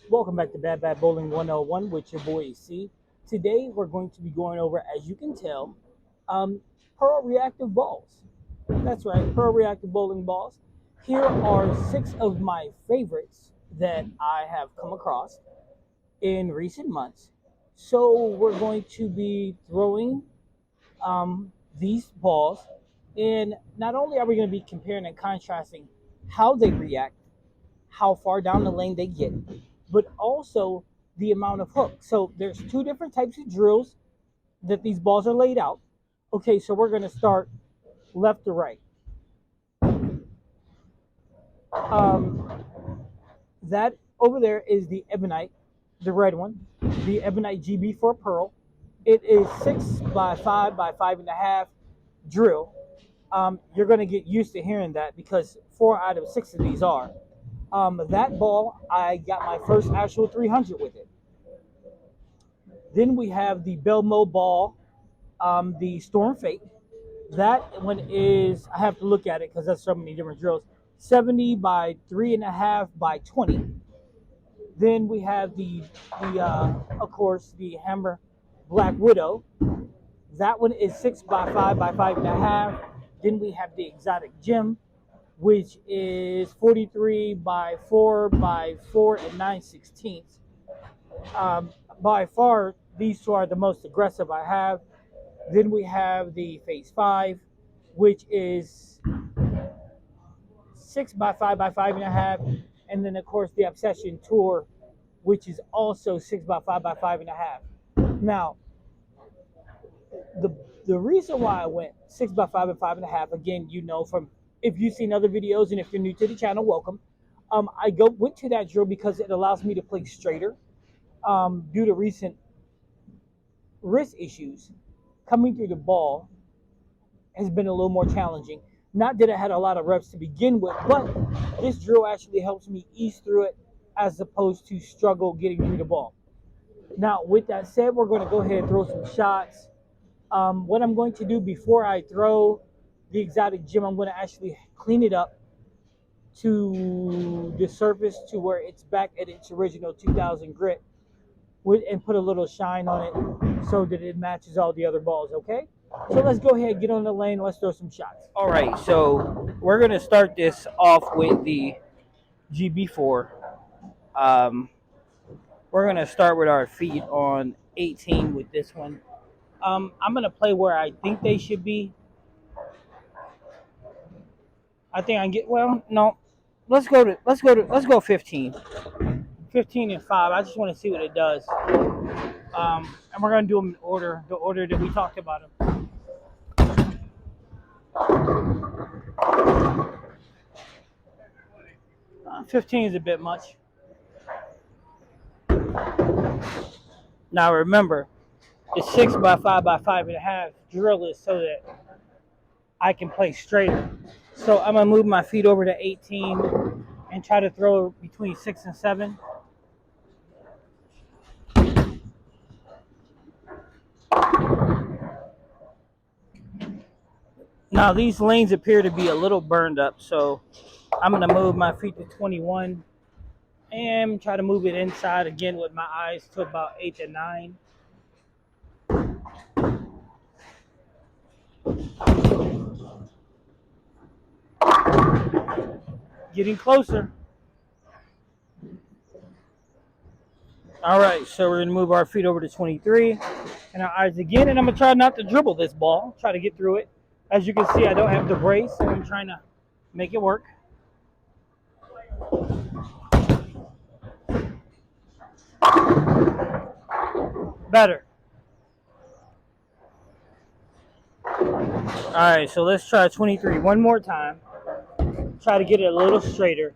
Welcome back to Bad Bad Bowling 101 with your boy C. Today we're going to be going over, as you can tell, Pearl reactive balls. That's right, Pearl reactive bowling balls. Here are 6 of my favorites that I have come across in recent months. So we're going to be throwing these balls, and not only are we going to be comparing and contrasting how they react, how far down the lane they get, but also the amount of hook. So there's 2 different types of drills that these balls are laid out. Okay, so we're going to start left to right. Um, that over there is the Ebonite, the red one, the Ebonite GB4 Pearl. It is 6 by 5 by 5.5 drill. You're going to get used to hearing that because 4 out of 6 of these are. That ball, I got my first actual 300 with it. Then we have the Belmo ball, the Strom Phaze. That one is, I have to look at it because there's so many different drills. 70 by 3.5 by 20. Then we have of course, the Hammer Black Widow. That one is 6 by 5 by 5.5. Then we have the Exotic Gem, which is 43 by 4 by 4 and 9/16. By far, these 2 are the most aggressive I have. Then we have the Phase 5, which is 6 by 5 by 5.5. And then, of course, the Obsession Tour, which is also 6 by 5 by 5.5. Now, the reason why I went 6 by 5 by 5.5, again, from if you've seen other videos and if you're new to the channel, welcome. I went to that drill because it allows me to play straighter. Due to recent wrist issues, coming through the ball has been a little more challenging. Not that I had a lot of reps to begin with, but this drill actually helps me ease through it as opposed to struggle getting through the ball. Now, with that said, we're going to go ahead and throw some shots. What I'm going to do before I throw the Exotic Gem, I'm going to actually clean it up to the surface to where it's back at its original 2000 grit and put a little shine on it so that it matches all the other balls, okay? So let's go ahead, get on the lane, let's throw some shots. All right, so we're going to start this off with the GB4. We're going to start with our feet on 18 with this one. I'm going to play where I think they should be. I think I can get, well, no. Let's go 15. 15 and 5. I just want to see what it does. And we're going to do them in order, the order that we talked about them. 15 is a bit much. Now remember, the 6 by 5 by 5.5 drill is so that I can play straighter. So I'm going to move my feet over to 18 and try to throw between 6 and 7. Now these lanes appear to be a little burned up, so I'm going to move my feet to 21 and try to move it inside again with my eyes to about 8 to 9. Getting closer. All right, so we're going to move our feet over to 23 and our eyes again, and I'm going to try not to dribble this ball, try to get through it. As you can see, I don't have the brace, so I'm trying to make it work. Better. All right, so let's try 23 one more time. Try to get it a little straighter.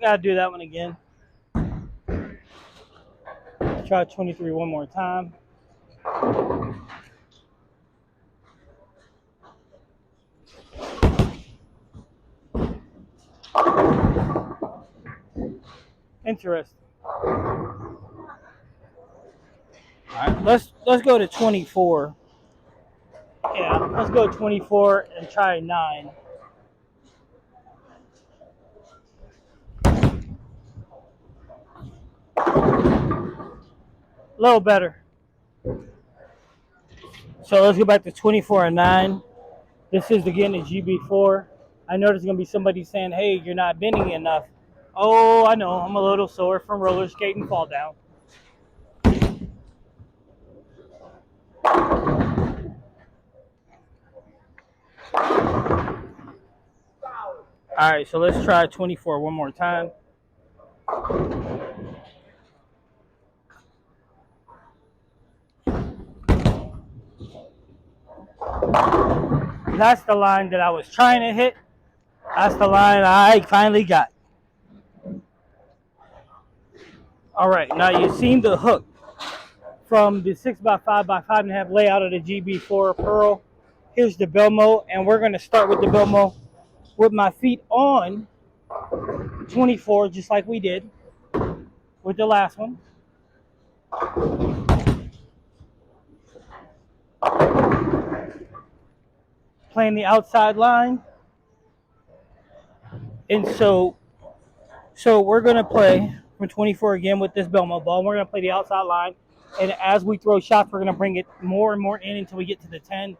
Gotta do that one again. Try 23 one more time. Interesting. All right, let's go to 24. Yeah, let's go 24 and try 9. A little better. So let's go back to 24 and 9. This is again the GB4. I know there's going to be somebody saying, hey, you're not bending enough. Oh, I know. I'm a little sore from roller skating fall down. All right, so let's try 24 one more time. That's the line that I was trying to hit. That's the line I finally got. All right, now you've seen the hook from the 6x5 by 5.5 layout of the GB4 Pearl. Here's the Belmo, and we're going to start with the Belmo with my feet on 24, just like we did with the last one. Playing the outside line. And so we're going to play from 24 again with this Belmo ball. We're going to play the outside line. And as we throw shots, we're going to bring it more and more in until we get to the 10.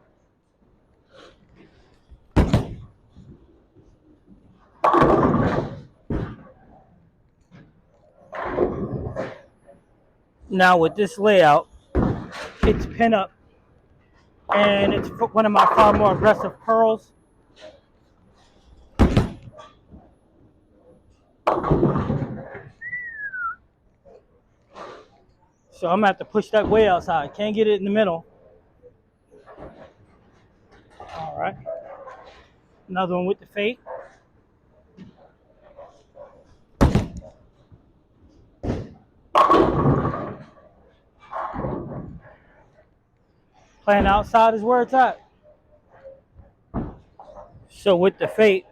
Now with this layout, it's pin up. And it's one of my far more aggressive pearls. So I'm going to have to push that way outside. Can't get it in the middle. All right. Another one with the fade. Playing outside is where it's at. So with the fade,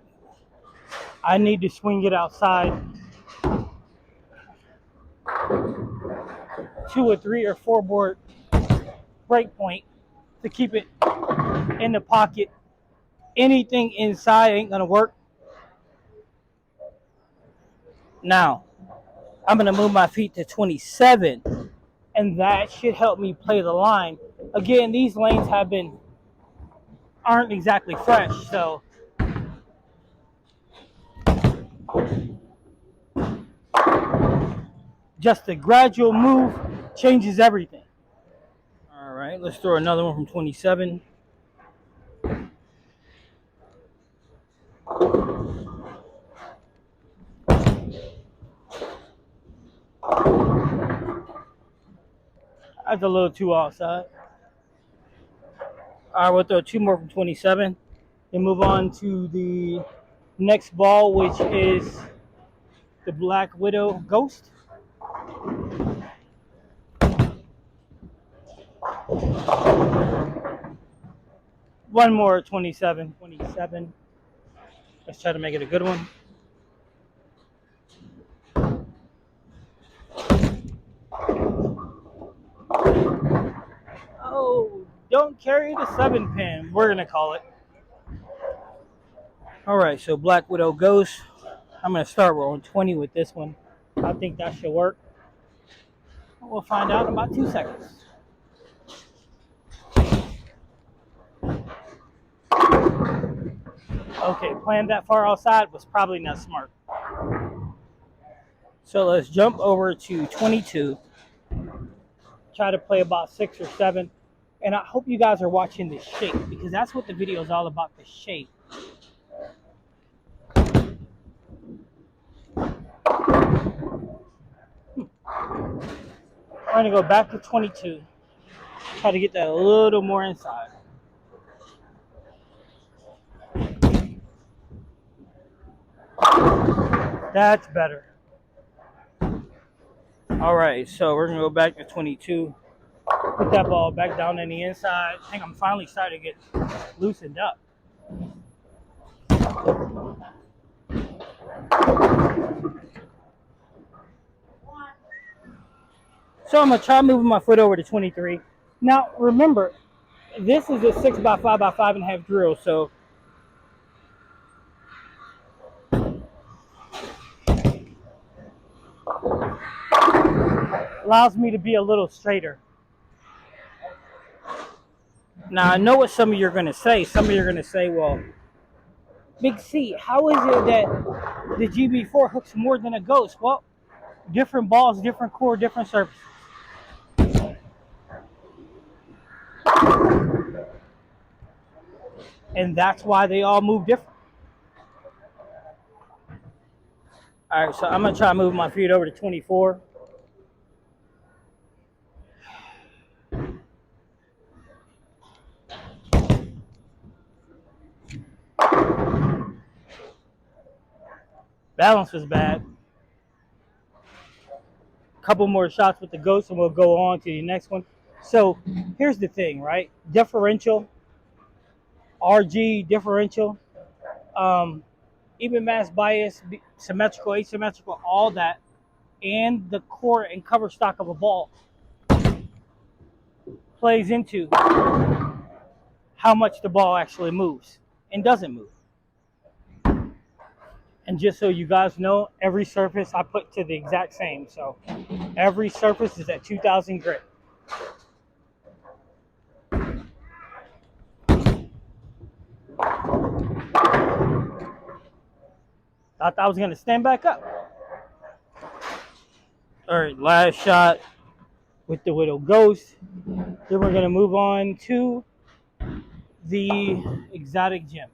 I need to swing it outside 2 or 3 or 4 board break point to keep it in the pocket. Anything inside ain't gonna work. Now, I'm gonna move my feet to 27, and that should help me play the line. Again, these lanes aren't exactly fresh, so just a gradual move changes everything. All right, let's throw another one from 27. That's a little too outside. All right, we'll throw 2 more from 27 and move on to the next ball, which is the Black Widow Ghost. One more 27. Let's try to make it a good one. Oh, don't carry the 7 pin. We're going to call it. All right, so Black Widow Ghost. I'm going to start rolling 20 with this one. I think that should work. We'll find out in about 2 seconds. Okay, playing that far outside was probably not smart. So let's jump over to 22. Try to play about 6 or 7. And I hope you guys are watching the shape, because that's what the video is all about, the shape. We're going to go back to 22. Try to get that a little more inside. That's better. All right, so we're going to go back to 22. Put that ball back down in the inside. I think I'm finally starting to get loosened up. So I'm going to try moving my foot over to 23. Now, remember, This is a 6x5 by 5.5 drill, so allows me to be a little straighter. Now I know what some of you are going to say. Some of you are going to say, well, Big C, how is it that the GB4 hooks more than a Ghost? Well, different balls, different core, different surfaces. And that's why they all move different. All right, so I'm going to try to move my feet over to 24. Balance was bad. Couple more shots with the Ghost and we'll go on to the next one. So here's the thing, right? Differential, RG, differential, even mass bias, symmetrical, asymmetrical, all that, and the core and cover stock of a ball plays into how much the ball actually moves and doesn't move. And just so you guys know, every surface I put to the exact same. So every surface is at 2000 grit. Thought I was going to stand back up. All right, last shot with the Widow Ghost. Then we're going to move on to the Exotic Gem.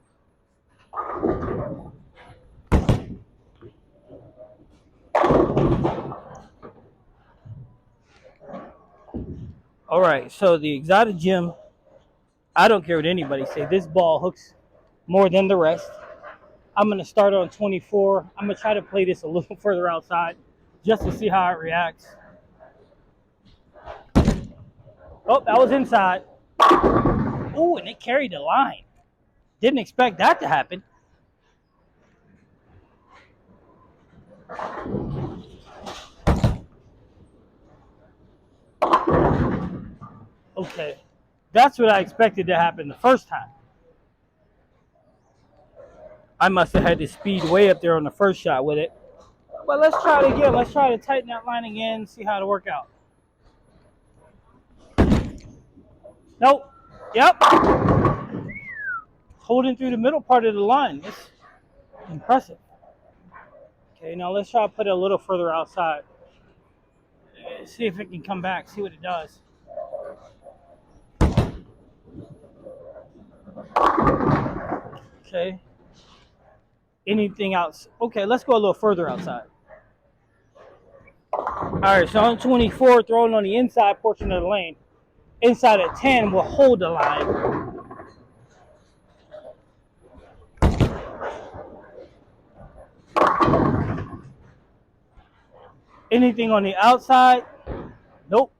All right, so the Exotic Gem, I don't care what anybody say, this ball hooks more than the rest. I'm going to start on 24. I'm going to try to play this a little further outside just to see how it reacts. Oh, that was inside. Oh, and it carried the line. Didn't expect that to happen. Okay, that's what I expected to happen the first time. I must have had the speed way up there on the first shot with it. But let's try it again. Let's try to tighten that line again, see how it'll work out. Nope. Yep. Holding through the middle part of the line. It's impressive. Okay, now let's try to put it a little further outside. See if it can come back, see what it does. Okay. Anything else? Okay, let's go a little further outside. All right, so on 24, throwing on the inside portion of the lane. Inside at 10 will hold the line. Anything on the outside? Nope.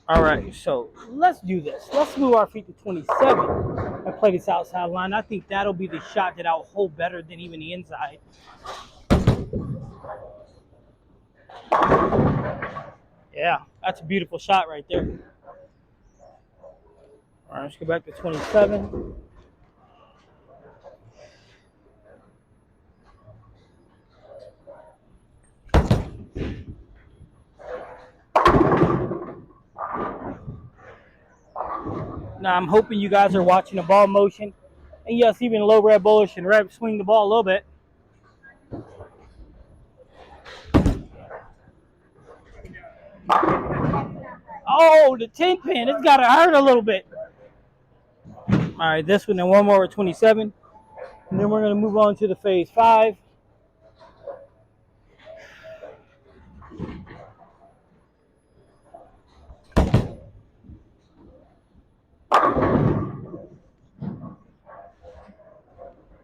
All right, so let's do this. Let's move our feet to 27 and play this outside line. I think that'll be the shot that I'll hold better than even the inside. Yeah, that's a beautiful shot right there. All right, let's go back to 27. Now, I'm hoping you guys are watching the ball motion. And yes, even low red bullish and red swing the ball a little bit. Oh, the 10 pin, it's got to hurt a little bit. All right, this one and one more with 27. And then we're going to move on to the Phaze 5.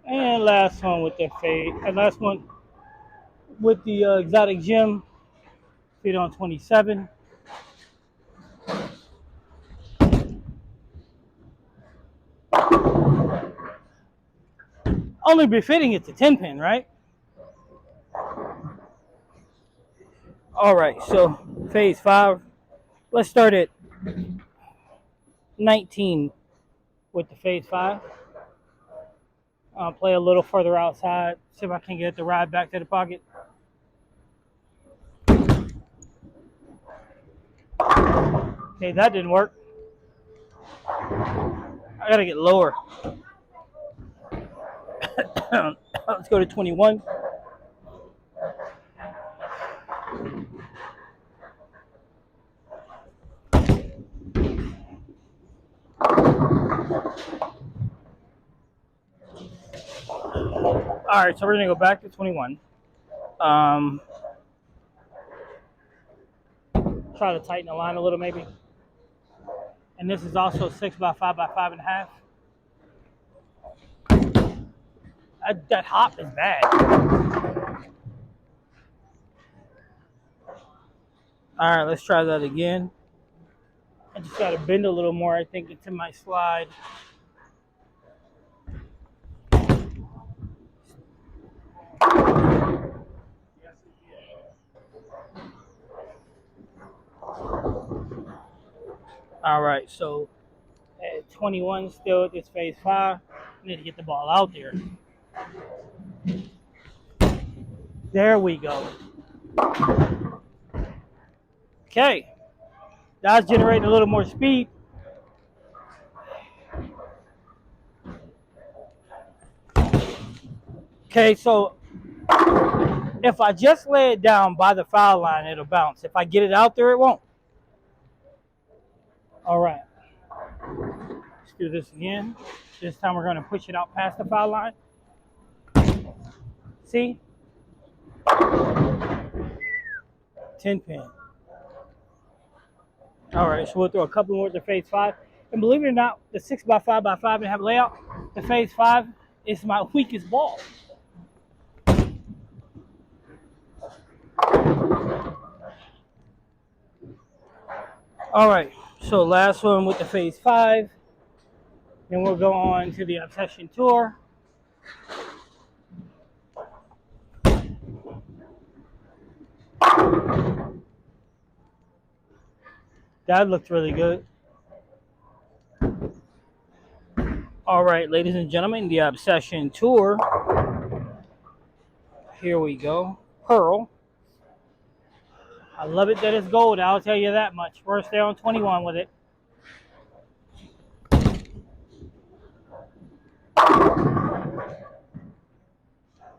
And last one with the Phaze, and last one with the Exotic Gem. Fit on 27. Only befitting it's a 10 pin, right? All right, so Phaze 5. Let's start at 19 with the Phaze 5. I'll play a little further outside, see if I can get the ride back to the pocket. Okay, that didn't work. I gotta get lower. Let's go to 21. All right, so we're gonna go back to 21. Try to tighten the line a little, maybe. And this is also 6 by 5 by 5.5. That hop is bad. All right, let's try that again. I just got to bend a little more, I think, into my slide. All right, so at 21 still at this Phaze 5. I need to get the ball out there. There we go. Okay. That's generating a little more speed. Okay, so if I just lay it down by the foul line, it'll bounce. If I get it out there, it won't. All right. Let's do this again. This time we're going to push it out past the foul line. See? 10 pin. All right, so we'll throw a couple more with the Phaze 5. And believe it or not, the 6 by 5 by 5.5 layout, the Phaze 5 is my weakest ball. All right, so last one with the Phaze 5. Then we'll go on to the Obsession Tour. That looked really good. All right, ladies and gentlemen, the Obsession Tour. Here we go. Pearl. I love it that it's gold, I'll tell you that much. First there on 21 with it.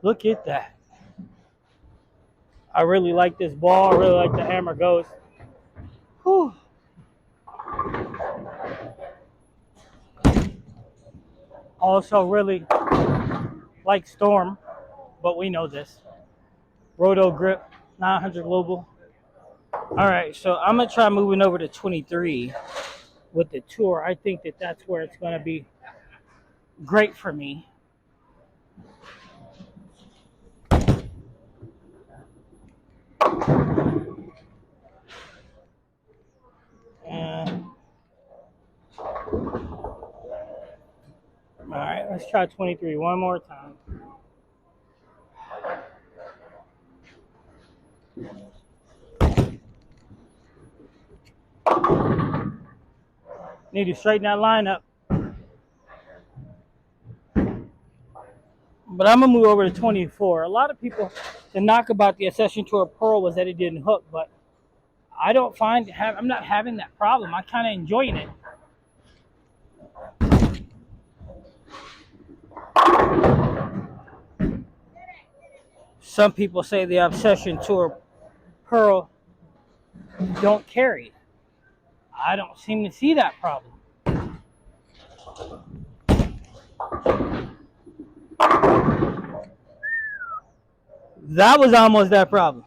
Look at that. I really like this ball. I really like the hammer goes. Whew. Also really like Storm, but we know this. Roto grip, 900 global. All right, so I'm going to try moving over to 23 with the Tour. I think that that's where it's going to be great for me. All right, let's try 23 one more time. Need to straighten that line up. But I'm going to move over to 24. A lot of people, the knock about the Obsession Tour Pearl was that it didn't hook, but I don't find, I'm not having that problem. I'm kind of enjoying it. Some people say the Obsession Tour Pearl don't carry. I don't seem to see that problem. That was almost that problem.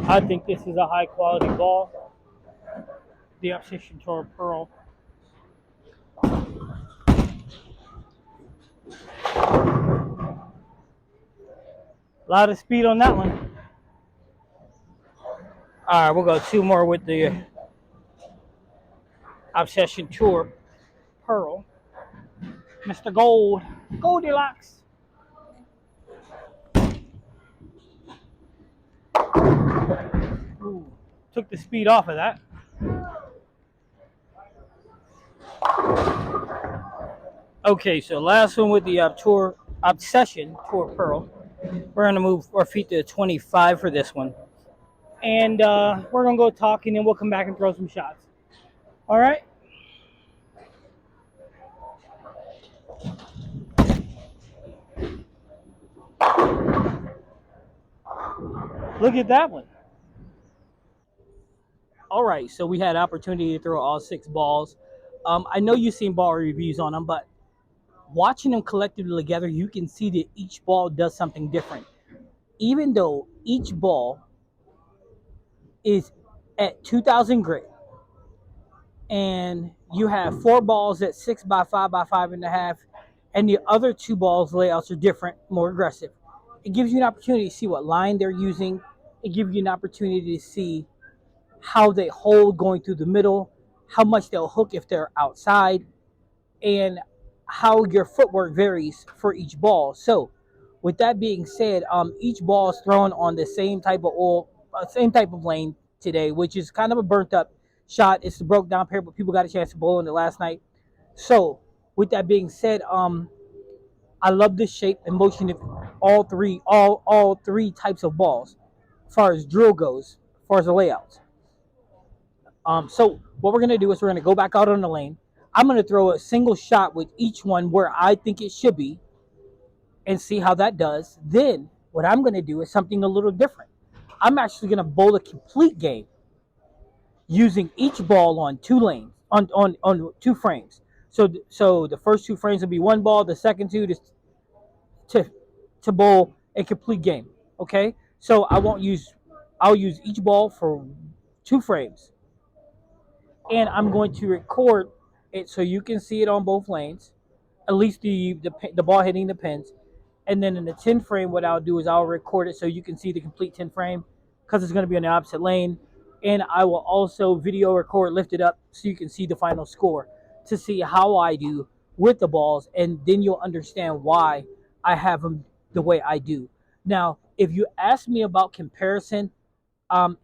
I think this is a high quality ball. The Obsession Tour Pearl. A lot of speed on that one. All right, we'll go two more with the Obsession Tour Pearl. Mr. Gold, Goldilocks. Ooh, took the speed off of that. Okay, so last one with the Obsession Tour Pearl. We're gonna move our feet to 25 for this one, and we're gonna go talk, and then we'll come back and throw some shots. All right. Look at that one. All right, so we had opportunity to throw all 6 balls. I know you've seen ball reviews on them, but watching them collectively together, you can see that each ball does something different. Even though each ball is at 2,000 grit, and you have 4 balls at 6 by 5 by 5.5, and the other 2 balls layouts are different, more aggressive. It gives you an opportunity to see what line they're using. It gives you an opportunity to see how they hold going through the middle, how much they'll hook if they're outside, and how your footwork varies for each ball. So, with that being said, each ball is thrown on the same type of same type of lane today, which is kind of a burnt up shot. It's the broke down pair, but people got a chance to bowl in it last night. So, with that being said, I love the shape and motion of all three types of balls, as far as drill goes, as far as the layouts. So what we're gonna do is we're gonna go back out on the lane. I'm gonna throw a single shot with each one where I think it should be, and see how that does. Then what I'm gonna do is something a little different. I'm actually gonna bowl a complete game using each ball on 2 lanes on 2 frames. So the first 2 frames will be 1 ball. The second 2 to to bowl a complete game. Okay. So I'll use each ball for 2 frames, and I'm going to record it so you can see it on both lanes, at least the ball hitting the pins. And then in the 10 frame, what I'll do is I'll record it so you can see the complete 10 frame, because it's going to be on the opposite lane. And I will also video record, lift it up so you can see the final score, to see how I do with the balls, and then you'll understand why I have them the way I do. Now, if you ask me about comparison,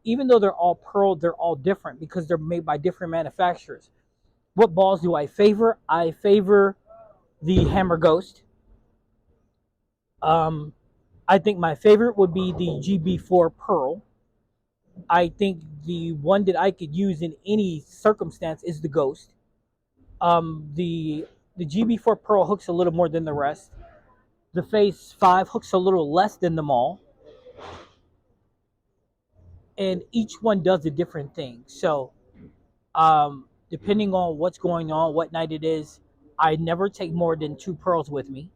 even though they're all Pearl, they're all different because they're made by different manufacturers. What balls do I favor? I favor the Hammer Ghost. I think my favorite would be the GB4 Pearl. I think the one that I could use in any circumstance is the Ghost. The GB4 Pearl hooks a little more than the rest. The Phaze 5 hooks a little less than them all. And each one does a different thing. So, depending on what's going on, what night it is, I never take more than 2 pearls with me.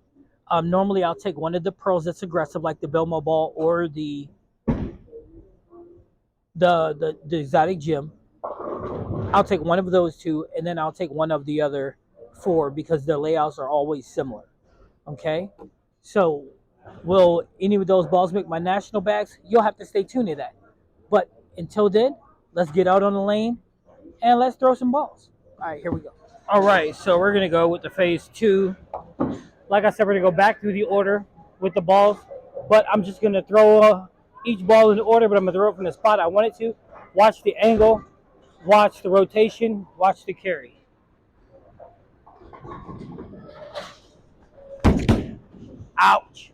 Normally, I'll take one of the pearls that's aggressive, like the Belmo ball or the exotic gem. I'll take one of those 2, and then I'll take one of the other 4 because their layouts are always similar. Okay, so will any of those balls make my national bags? You'll have to stay tuned to that. But until then, let's get out on the lane and let's throw some balls. All right, here we go. All right, so we're gonna go with the Phaze 2. Like I said, we're gonna go back through the order with the balls, but I'm just gonna throw each ball in order, but I'm gonna throw it from the spot I want it to. Watch the angle, watch the rotation, watch the carry. Ouch.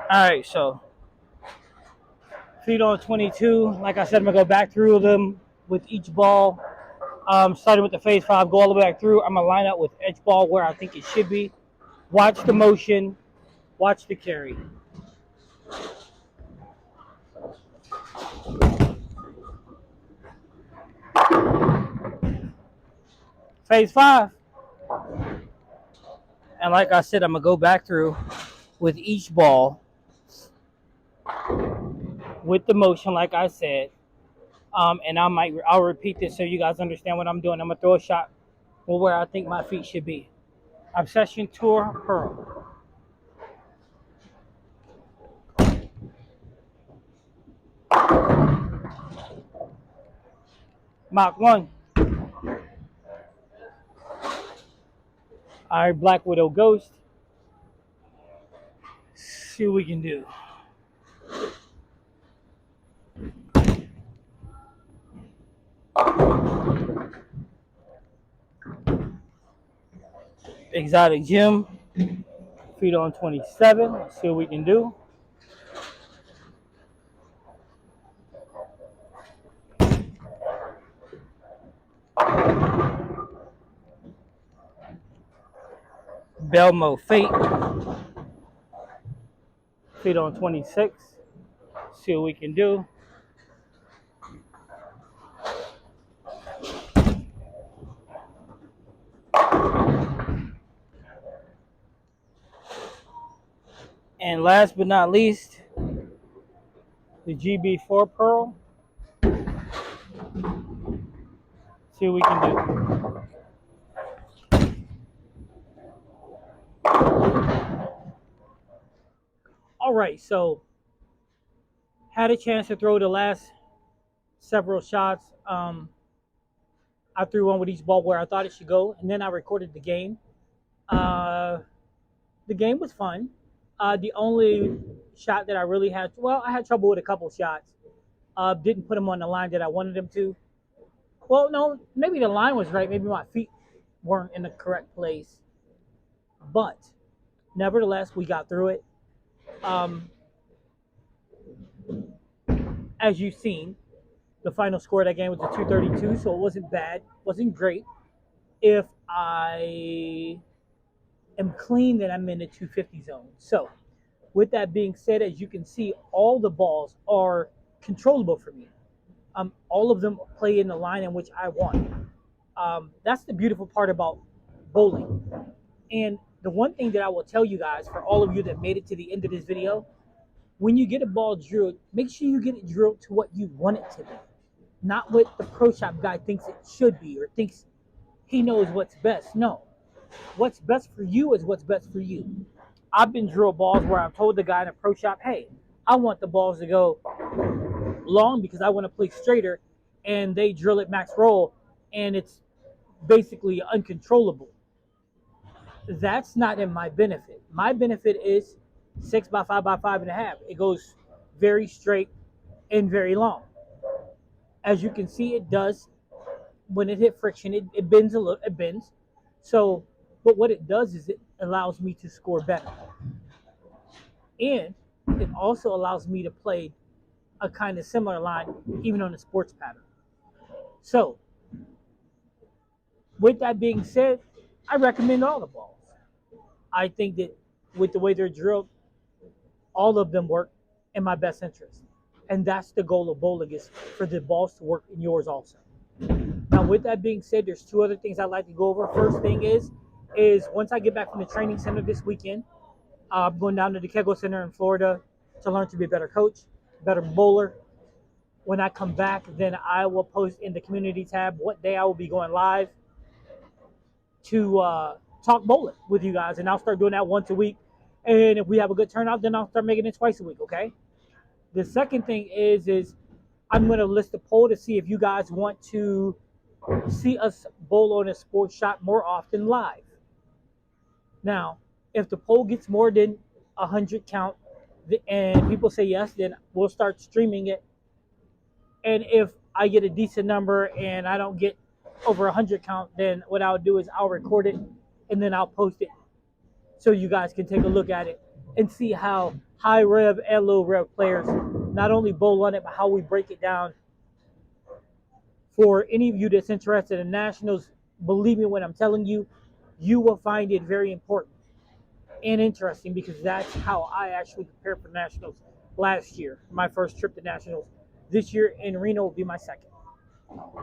All right, so feet on 22. Like I said, I'm gonna go back through them with each ball. Starting with the Phaze 5, go all the way back through. I'm gonna line up with each ball where I think it should be. Watch the motion, watch the carry. Phaze 5. And like I said, I'm gonna go back through with each ball with the motion, like I said. And I'll repeat this so you guys understand what I'm doing. I'm gonna throw a shot where I think my feet should be. Obsession Tour Pearl. Mach 1. All right, Black Widow Ghost. See what we can do. Exotic Gym, feet on 27. Let's see what we can do. Belmo Fate, feet on 26. See what we can do. And last but not least, the GB4 Pearl. See what we can do. All right, so had a chance to throw the last several shots. I threw one with each ball where I thought it should go, and then I recorded the game. The game was fun. The only shot that I really had, well, I had trouble with a couple shots. Didn't put them on the line that I wanted them to. Well, no, maybe the line was right. Maybe my feet weren't in the correct place. But nevertheless, we got through it. As you've seen, the final score of that game was a 232, so it wasn't bad, wasn't great. If I am clean, then I'm in the 250 zone. So with that being said, as you can see, all the balls are controllable for me. All of them play in the line in which I want. That's the beautiful part about bowling. And the one thing that I will tell you guys, for all of you that made it to the end of this video, when you get a ball drilled, make sure you get it drilled to what you want it to be. Not what the pro shop guy thinks it should be or thinks he knows what's best. No. What's best for you is what's best for you. I've been drilled balls where I've told the guy in a pro shop, hey, I want the balls to go long because I want to play straighter, and they drill it max roll, and it's basically uncontrollable. That's not in my benefit. My benefit is 6 by 5 by 5.5. It goes very straight and very long. As you can see, it does. When it hit friction, it bends a little. It bends. So, but what it does is it allows me to score better, and it also allows me to play a kind of similar line, even on a sports pattern. So, with that being said, I recommend all the balls. I think that with the way they're drilled, all of them work in my best interest. And that's the goal of bowling, is for the balls to work in yours also. Now, with that being said, there's two other things I'd like to go over. First thing is once I get back from the training center this weekend, I'm going down to the Kegel Center in Florida to learn to be a better coach, better bowler. When I come back, then I will post in the community tab what day I will be going live to talk bowling with you guys. And I'll start doing that once a week. And if we have a good turnout, then I'll start making it twice a week, okay? The second thing is I'm going to list a poll to see if you guys want to see us bowl on a sports shot more often live. Now, if the poll gets more than 100 count and people say yes, then we'll start streaming it. And if I get a decent number and I don't get over 100 count, then what I'll do is I'll record it and then I'll post it so you guys can take a look at it and see how high rev and low rev players not only bowl on it, but how we break it down. For any of you that's interested in nationals, believe me when I'm telling you, you will find it very important and interesting, because that's how I actually prepared for nationals last year. My first trip to nationals. This year in Reno will be my second.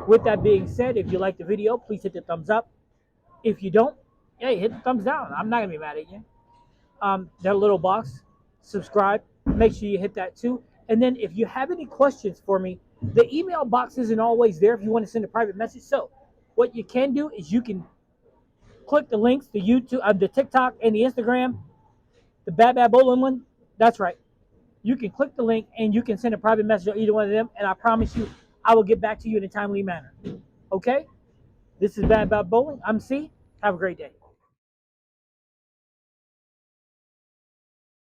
With that being said, if you like the video, please hit the thumbs up. If you don't, hey, hit the thumbs down. I'm not going to be mad at you. That little box, subscribe. Make sure you hit that too. And then if you have any questions for me, the email box isn't always there if you want to send a private message. So what you can do is you can click the links to YouTube, the TikTok and the Instagram, the Bad Bad Bowling one. That's right. You can click the link and you can send a private message on either one of them. And I promise you, I will get back to you in a timely manner. Okay? This is Bad Bad Bowling. I'm C. Have a great day.